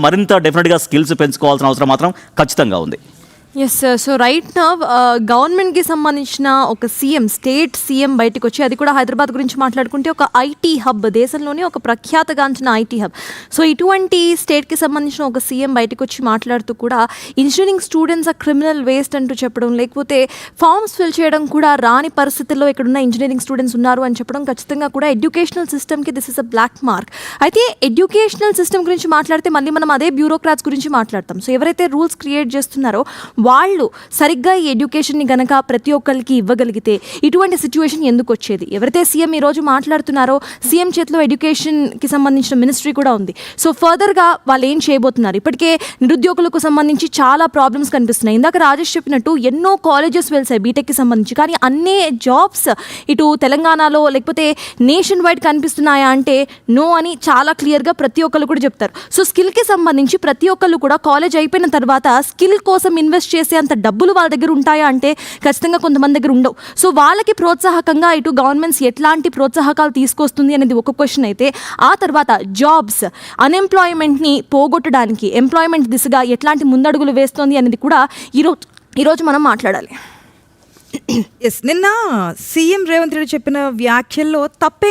మరింత డెఫినెట్గా స్కిల్స్ పెంచుకోవాల్సిన అవసరం మాత్రం ఖచ్చితంగా ఉంది. Yes sir. So right now గవర్నమెంట్కి సంబంధించిన ఒక స్టేట్ సీఎం బయటకు వచ్చి, అది కూడా హైదరాబాద్ గురించి మాట్లాడుకుంటే ఒక ఐటీ హబ్, దేశంలోనే ఒక ప్రఖ్యాతగాంచిన ఐటీ హబ్. సో ఇటువంటి స్టేట్కి సంబంధించిన ఒక సీఎం బయటకు వచ్చి మాట్లాడుతూ కూడా ఇంజనీరింగ్ స్టూడెంట్స్ ఆ క్రిమినల్ వేస్ట్ అంటూ చెప్పడం, లేకపోతే ఫార్మ్స్ ఫిల్ చేయడం కూడా రాని పరిస్థితుల్లో ఇక్కడున్న ఇంజనీరింగ్ స్టూడెంట్స్ ఉన్నారు అని చెప్పడం ఖచ్చితంగా కూడా ఎడ్యుకేషనల్ సిస్టమ్కి this is a black mark. అయితే ఎడ్యుకేషనల్ సిస్టమ్ గురించి మాట్లాడితే మళ్ళీ మనం అదే బ్యూరోక్రాట్స్ గురించి మాట్లాడతాం. సో ఎవరైతే రూల్స్ క్రియేట్ చేస్తున్నారో వాళ్ళు సరిగ్గా ఈ ఎడ్యుకేషన్ని గనక ప్రతి ఒక్కరికి ఇవ్వగలిగితే ఇటువంటి సిచ్యువేషన్ ఎందుకు వచ్చేది? ఎవరైతే సీఎం ఈరోజు మాట్లాడుతున్నారో, సీఎం చేతిలో ఎడ్యుకేషన్కి సంబంధించిన మినిస్ట్రీ కూడా ఉంది. సో ఫర్దర్గా వాళ్ళు ఏం చేయబోతున్నారు? ఇప్పటికే నిరుద్యోగులకు సంబంధించి చాలా ప్రాబ్లమ్స్ కనిపిస్తున్నాయి. ఇందాక రాజేష్ చెప్పినట్టు ఎన్నో కాలేజెస్ వెళ్తాయి బీటెక్కి సంబంధించి, కానీ అన్ని జాబ్స్ ఇటు తెలంగాణలో లేకపోతే నేషన్ వైడ్ కనిపిస్తున్నాయా అంటే నో అని చాలా క్లియర్గా ప్రతి ఒక్కరు కూడా చెప్తారు. సో స్కిల్కి సంబంధించి ప్రతి ఒక్కరు కూడా కాలేజ్ అయిపోయిన తర్వాత స్కిల్ కోసం ఇన్వెస్ట్ చేసే అంత డబ్బులు వాళ్ళ దగ్గర ఉంటాయా అంటే ఖచ్చితంగా కొంతమంది దగ్గర ఉండవు. సో వాళ్ళకి ప్రోత్సాహకంగా ఇటు గవర్నమెంట్స్ ఎట్లాంటి ప్రోత్సాహకాలు తీసుకొస్తుంది అనేది ఒక క్వశ్చన్ అయితే, ఆ తర్వాత జాబ్స్, అన్ఎంప్లాయ్మెంట్ని పోగొట్టడానికి ఎంప్లాయ్మెంట్ దిశగా ఎట్లాంటి ముందడుగులు వేస్తుంది అనేది కూడా ఈరోజు మనం మాట్లాడాలి. నిన్న సీఎం రేవంత్ రెడ్డి చెప్పిన వ్యాఖ్యల్లో తప్పేం